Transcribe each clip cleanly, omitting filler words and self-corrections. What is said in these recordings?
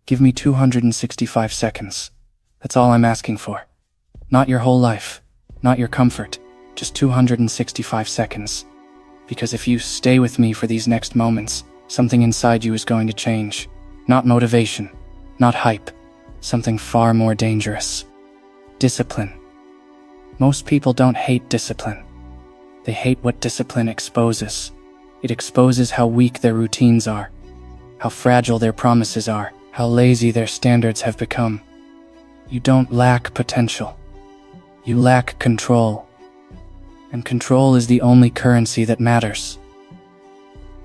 Give me 265 seconds. That's all I'm asking for. Not your whole life, not your comfort, just 265 seconds. Because if you stay with me for these next moments, something inside you is going to change. Not motivation, not hype, something far more dangerous. Discipline. Most people don't hate discipline. They hate what discipline exposes. It exposes how weak their routines are, how fragile their promises are, how lazy their standards have become. You don't lack potential. You lack control. And control is the only currency that matters.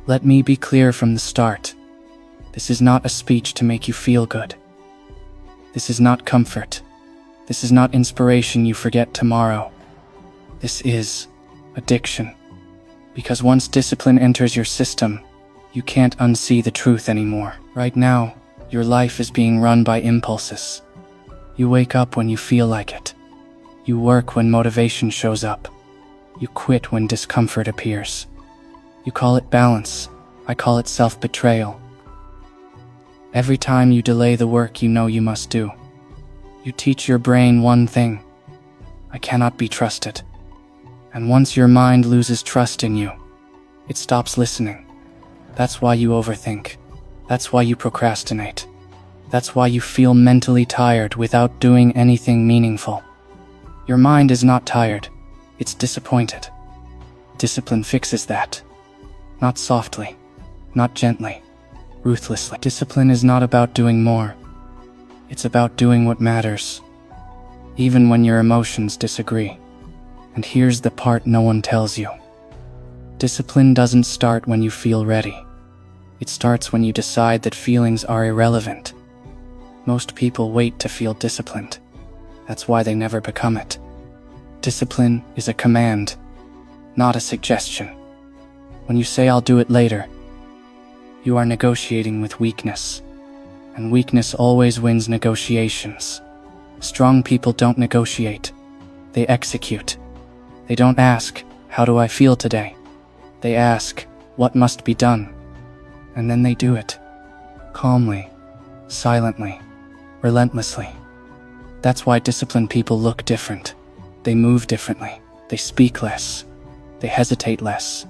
Let me be clear from the start. This is not a speech to make you feel good. This is not comfort. This is not inspiration you forget tomorrow. This is addiction. Because once discipline enters your system, you can't unsee the truth anymore. Right now, your life is being run by impulses. You wake up when you feel like it. You work when motivation shows up. You quit when discomfort appears. You call it balance. I call it self-betrayal. Every time you delay the work you know you must do, you teach your brain one thing: I cannot be trusted. And once your mind loses trust in you, it stops listening. That's why you overthink. That's why you procrastinate. That's why you feel mentally tired without doing anything meaningful. Your mind is not tired. It's disappointed. Discipline fixes that. Not softly, not gently, ruthlessly. Discipline is not about doing more. It's about doing what matters, even when your emotions disagree. And here's the part no one tells you. Discipline doesn't start when you feel ready. It starts when you decide that feelings are irrelevant. Most people wait to feel disciplined. That's why they never become it. Discipline is a command, not a suggestion. When you say I'll do it later, you are negotiating with weakness. And weakness always wins negotiations. Strong people don't negotiate. They execute. They don't ask, how do I feel today? They ask, what must be done? And then they do it. Calmly, silently, relentlessly. That's why disciplined people look different. They move differently. They speak less. They hesitate less.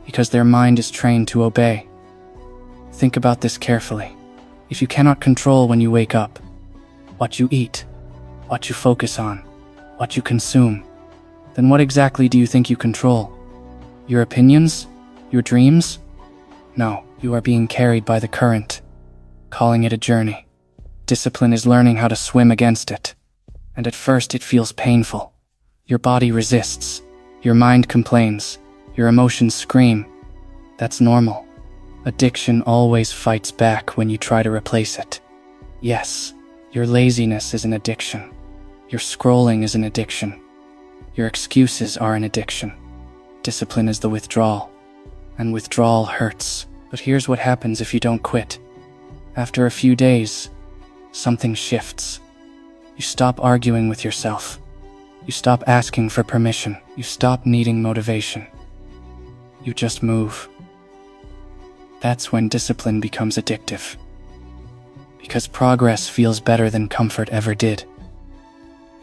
Because their mind is trained to obey. Think about this carefully. If you cannot control when you wake up, what you eat, what you focus on, what you consume, then what exactly do you think you control? Your opinions? Your dreams? No, you are being carried by the current, calling it a journey. Discipline is learning how to swim against it. And at first it feels painful. Your body resists. Your mind complains. Your emotions scream. That's normal. Addiction always fights back when you try to replace it. Yes, your laziness is an addiction. Your scrolling is an addiction. Your excuses are an addiction. Discipline is the withdrawal. And withdrawal hurts. But here's what happens if you don't quit. After a few days, something shifts. You stop arguing with yourself. You stop asking for permission. You stop needing motivation. You just move. That's when discipline becomes addictive. Because progress feels better than comfort ever did.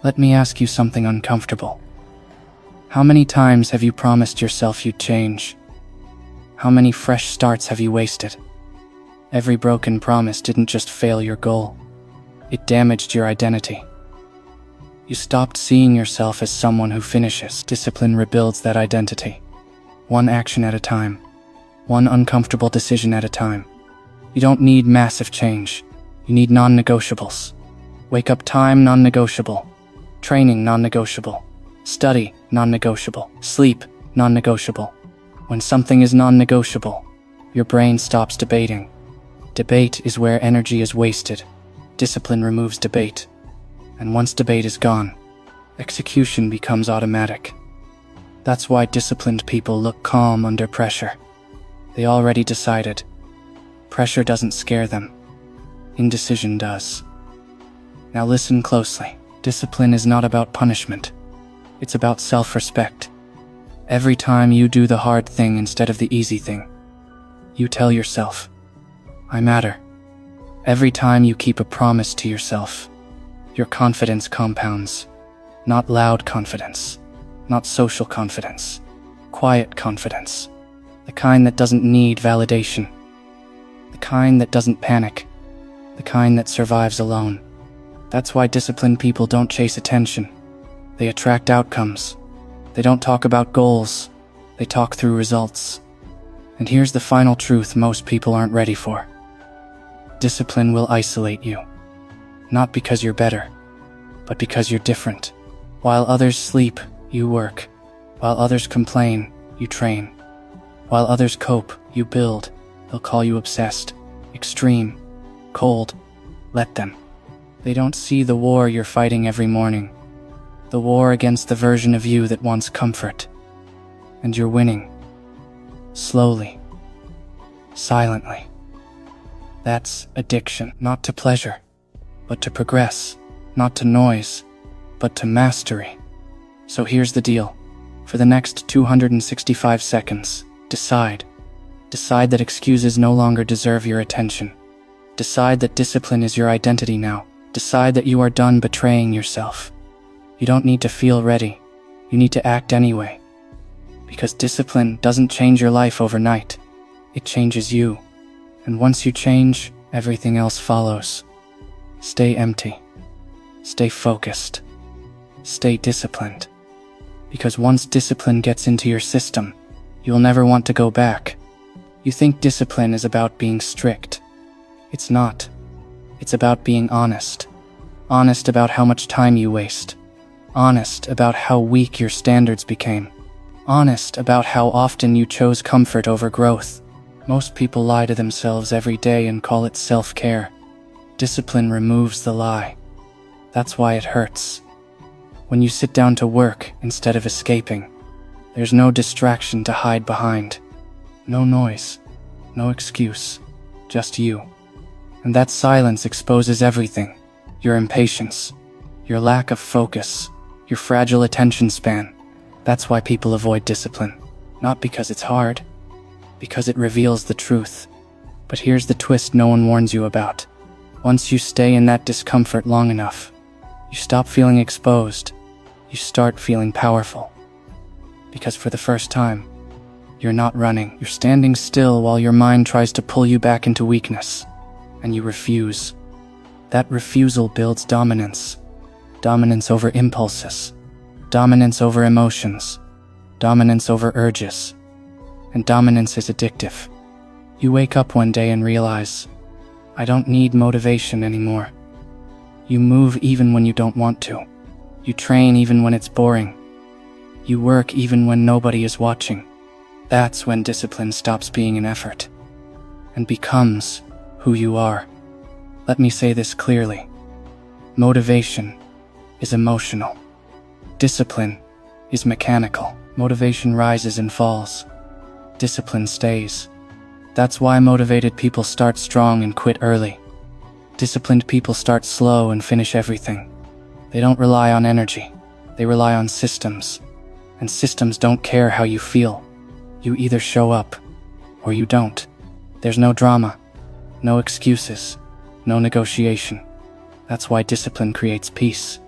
Let me ask you something uncomfortable. How many times have you promised yourself you'd change? How many fresh starts have you wasted? Every broken promise didn't just fail your goal. It damaged your identity. You stopped seeing yourself as someone who finishes. Discipline rebuilds that identity. One action at a time. One uncomfortable decision at a time. You don't need massive change. You need non-negotiables. Wake up time, non-negotiable. Training, non-negotiable. Study, non-negotiable. Sleep, non-negotiable. When something is non-negotiable, your brain stops debating. Debate is where energy is wasted. Discipline removes debate. And once debate is gone, execution becomes automatic. That's why disciplined people look calm under pressure. They already decided. Pressure doesn't scare them. Indecision does. Now listen closely. Discipline is not about punishment. It's about self-respect. Every time you do the hard thing instead of the easy thing, you tell yourself, I matter. Every time you keep a promise to yourself, your confidence compounds. Not loud confidence, not social confidence, quiet confidence. The kind that doesn't need validation. The kind that doesn't panic. The kind that survives alone. That's why disciplined people don't chase attention. They attract outcomes. They don't talk about goals. They talk through results. And here's the final truth most people aren't ready for. Discipline will isolate you. Not because you're better, but because you're different. While others sleep, you work. While others complain, you train. While others cope, you build. They'll call you obsessed, extreme, cold. Let them. They don't see the war you're fighting every morning. The war against the version of you that wants comfort. And you're winning. Slowly. Silently. That's addiction. Not to pleasure, but to progress. Not to noise, but to mastery. So here's the deal. For the next 265 seconds, decide. Decide that excuses no longer deserve your attention. Decide that discipline is your identity now. Decide that you are done betraying yourself. You don't need to feel ready. You need to act anyway. Because discipline doesn't change your life overnight. It changes you. And once you change, everything else follows. Stay empty. Stay focused. Stay disciplined. Because once discipline gets into your system, you'll never want to go back. You think discipline is about being strict. It's not. It's about being honest. Honest about how much time you waste. Honest about how weak your standards became. Honest about how often you chose comfort over growth. Most people lie to themselves every day and call it self-care. Discipline removes the lie. That's why it hurts. When you sit down to work instead of escaping, there's no distraction to hide behind. No noise. No excuse. Just you. And that silence exposes everything. Your impatience. Your lack of focus. Your fragile attention span. That's why people avoid discipline. Not because it's hard. Because it reveals the truth. But here's the twist no one warns you about. Once you stay in that discomfort long enough, you stop feeling exposed. You start feeling powerful. Because for the first time, you're not running. You're standing still while your mind tries to pull you back into weakness. And you refuse. That refusal builds dominance. Dominance over impulses. Dominance over emotions. Dominance over urges. And dominance is addictive. You wake up one day and realize, I don't need motivation anymore. You move even when you don't want to. You train even when it's boring. You work even when nobody is watching. That's when discipline stops being an effort and becomes who you are. Let me say this clearly. Motivation is emotional. Discipline is mechanical. Motivation rises and falls. Discipline stays. That's why motivated people start strong and quit early. Disciplined people start slow and finish everything. They don't rely on energy. They rely on systems. And systems don't care how you feel. You either show up or you don't. There's no drama, no excuses, no negotiation. That's why discipline creates peace.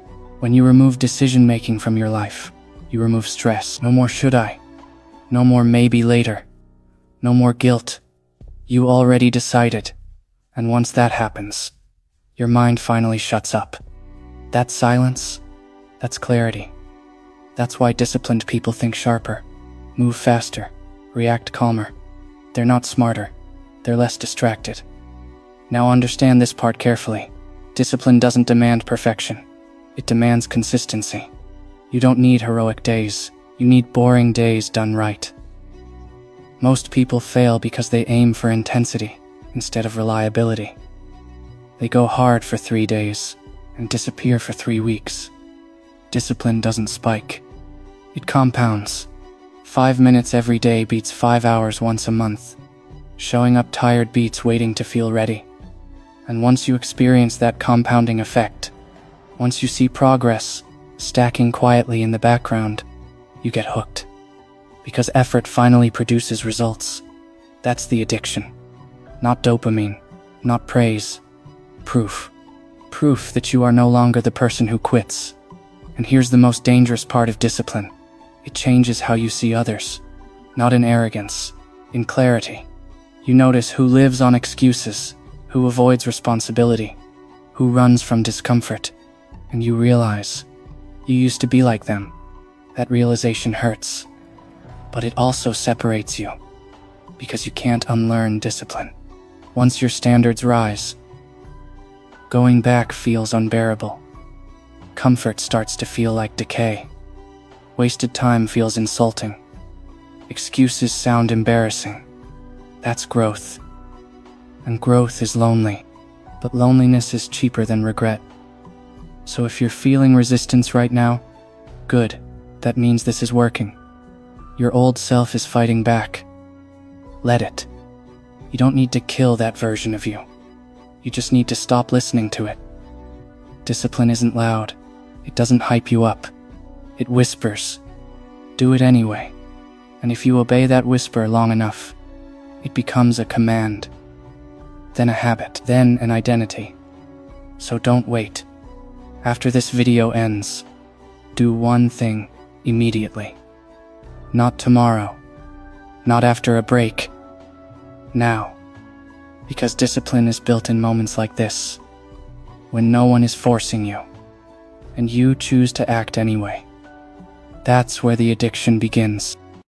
When you remove decision-making from your life, you remove stress. No more should I. No more maybe later. No more guilt. You already decided. And once that happens, your mind finally shuts up. That silence, that's clarity. That's why disciplined people think sharper, move faster, react calmer. They're not smarter, they're less distracted. Now understand this part carefully. Discipline doesn't demand perfection. It demands consistency. You don't need heroic days. You need boring days done right. Most people fail because they aim for intensity instead of reliability. They go hard for 3 days and disappear for 3 weeks. Discipline doesn't spike. It compounds. 5 minutes every day beats 5 hours once a month. Showing up tired beats waiting to feel ready. And once you experience that compounding effect, once you see progress stacking quietly in the background, you get hooked. Because effort finally produces results. That's the addiction. Not dopamine, not praise, Proof. Proof that you are no longer the person who quits. And here's the most dangerous part of discipline. It changes how you see others. Not in arrogance, in clarity. You notice who lives on excuses, who avoids responsibility, who runs from discomfort, and you realize you used to be like them. That realization hurts, but it also separates you, because you can't unlearn discipline. Once your standards rise, going back feels unbearable. Comfort starts to feel like decay. Wasted time feels insulting. Excuses sound embarrassing. That's growth. And growth is lonely, but loneliness is cheaper than regret. So if you're feeling resistance right now, good. That means this is working. Your old self is fighting back. Let it. You don't need to kill that version of you. You just need to stop listening to it. Discipline isn't loud. It doesn't hype you up. It whispers. Do it anyway. And if you obey that whisper long enough, it becomes a command, then a habit, then an identity. So don't wait. After this video ends, do one thing immediately. Not tomorrow. Not after a break. Now. Because discipline is built in moments like this, when no one is forcing you, and you choose to act anyway. That's where the addiction begins.